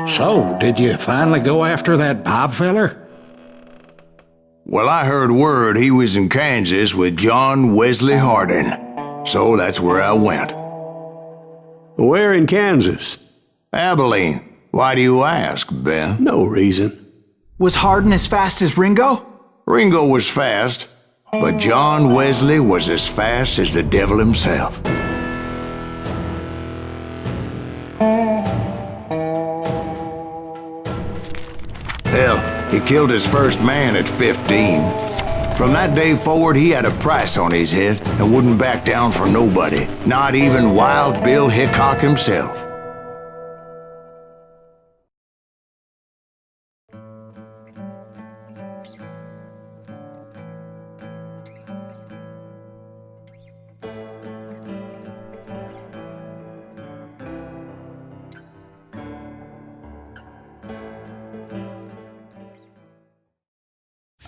So, did you finally go after that Bob feller? Well, I heard word he was in Kansas with John Wesley Hardin, so that's where I went. Where in Kansas? Abilene. Why do you ask, Ben? No reason. Was Hardin as fast as Ringo? Ringo was fast, but John Wesley was as fast as the devil himself. Hell, he killed his first man at 15. From that day forward, he had a price on his head and wouldn't back down for nobody, not even Wild Bill Hickok himself.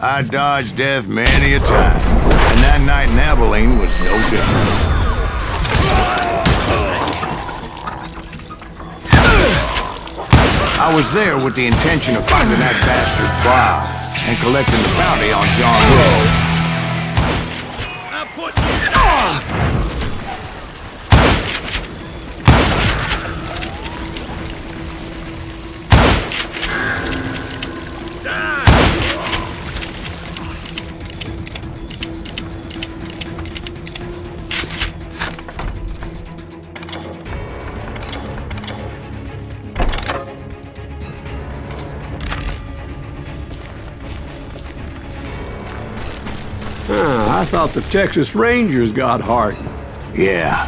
I dodged death many a time, and that night in Abilene was no different. I was there with the intention of finding that bastard Bob and collecting the bounty on John Wesley. I thought the Texas Rangers got Hardin. Yeah,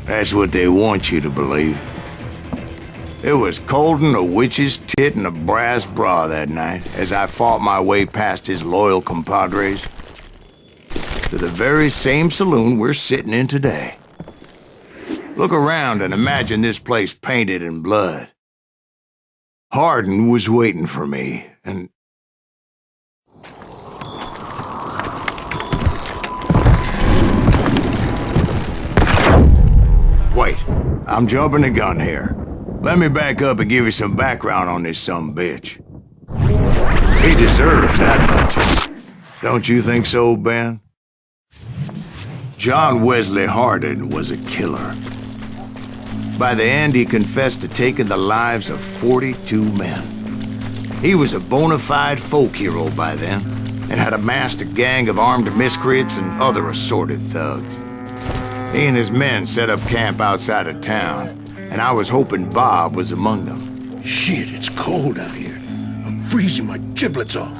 that's what they want you to believe. It was cold and a witch's tit and a brass bra that night as I fought my way past his loyal compadres to the very same saloon we're sitting in today. Look around and imagine this place painted in blood. Hardin was waiting for me, and wait, I'm jumping the gun here. Let me back up and give you some background on this sumbitch. He deserves that much. Don't you think so, Ben? John Wesley Hardin was a killer. By the end, he confessed to taking the lives of 42 men. He was a bona fide folk hero by then, and had amassed a gang of armed miscreants and other assorted thugs. He and his men set up camp outside of town, and I was hoping Bob was among them. Shit, it's cold out here. I'm freezing my giblets off.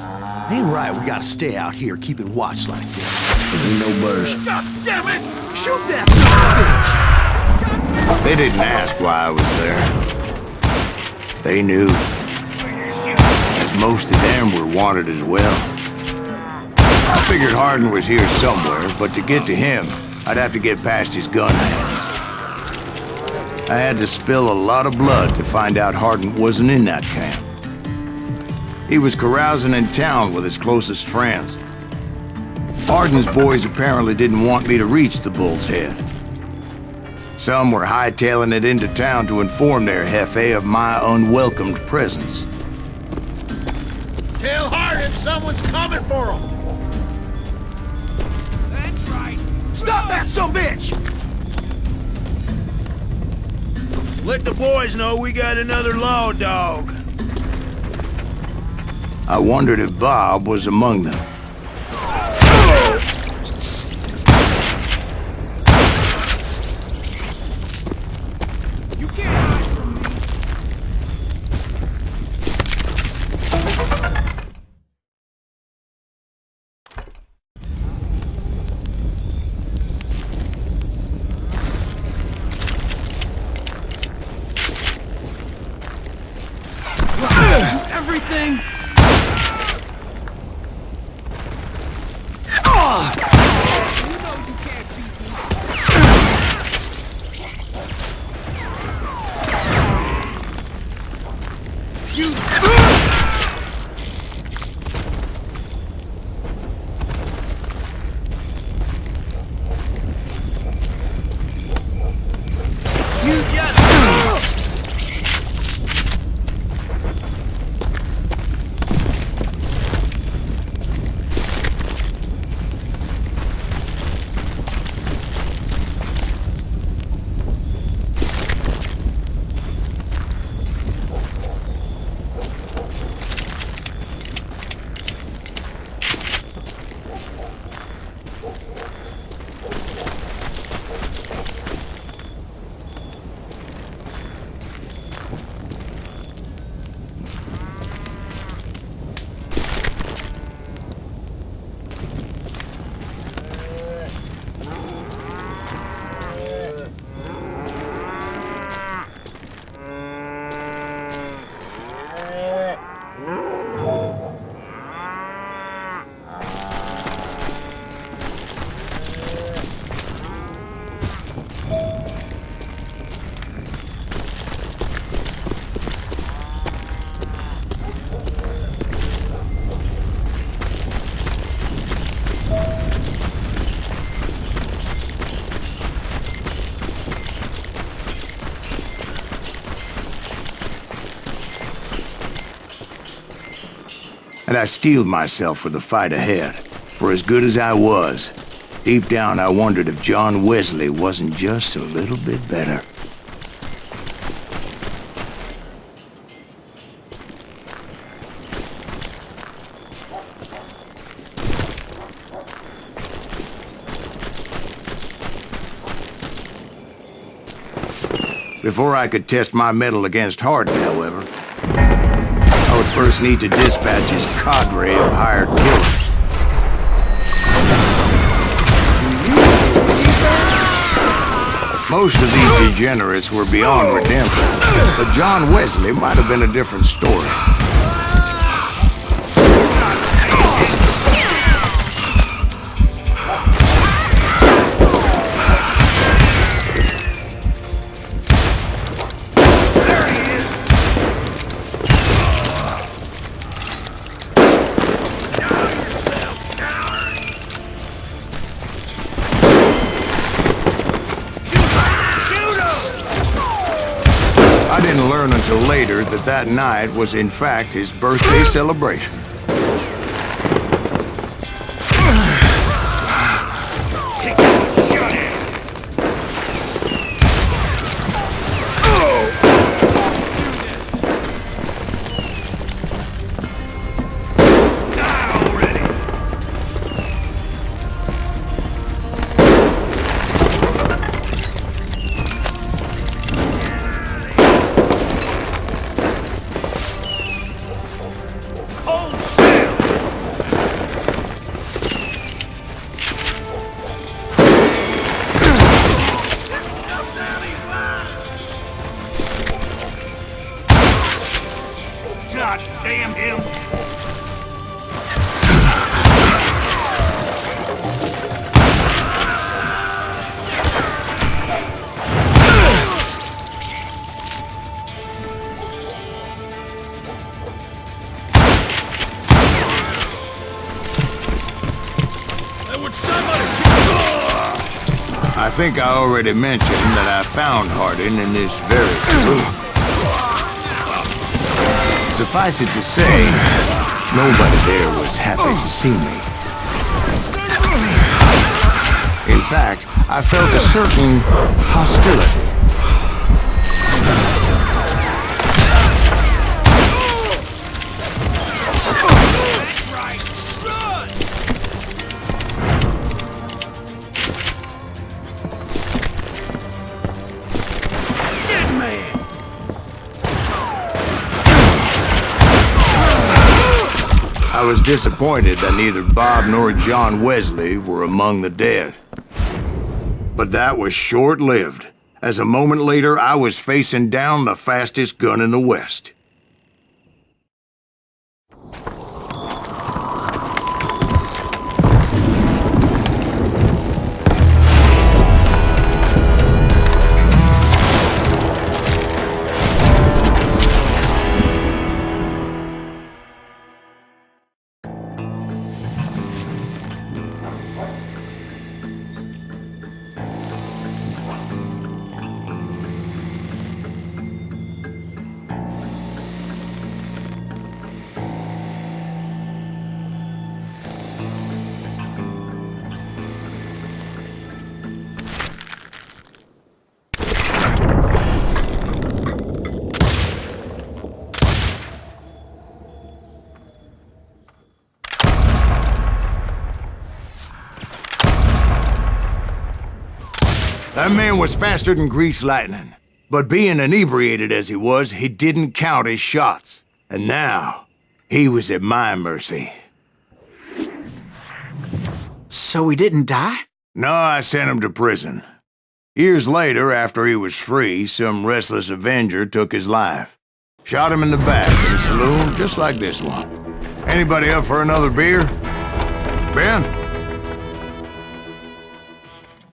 Ain't right, we gotta stay out here keeping watch like this. Ain't no birds. God damn it! Shoot that son of a bitch! They didn't ask why I was there. They knew, as most of them were wanted as well. I figured Hardin was here somewhere, but to get to him, I'd have to get past his gun hands. I had to spill a lot of blood to find out Hardin wasn't in that camp. He was carousing in town with his closest friends. Hardin's boys apparently didn't want me to reach the Bull's Head. Some were hightailing it into town to inform their jefe of my unwelcomed presence. Tell Hardin someone's coming for him! That's right! Stop that sumbitch! Let the boys know we got another law dog. I wondered if Bob was among them. You can't hide from me! Everything! and I steeled myself for the fight ahead. For as good as I was, deep down I wondered if John Wesley wasn't just a little bit better. Before I could test my mettle against Hardin, however, I would first need to dispatch his cadre of hired killers. Most of these degenerates were beyond redemption, but John Wesley might have been a different story. I didn't learn until later that that night was in fact his birthday celebration. God damn him! I think I already mentioned that I found Hardin in this very saloon. Suffice it to say, nobody there was happy to see me. In fact, I felt a certain hostility. I was disappointed that neither Bob nor John Wesley were among the dead. But that was short-lived, as a moment later I was facing down the fastest gun in the West. That man was faster than greased lightning. But being inebriated as he was, he didn't count his shots. And now, he was at my mercy. So he didn't die? No, I sent him to prison. Years later, after he was free, some restless avenger took his life. Shot him in the back in a saloon just like this one. Anybody up for another beer? Ben?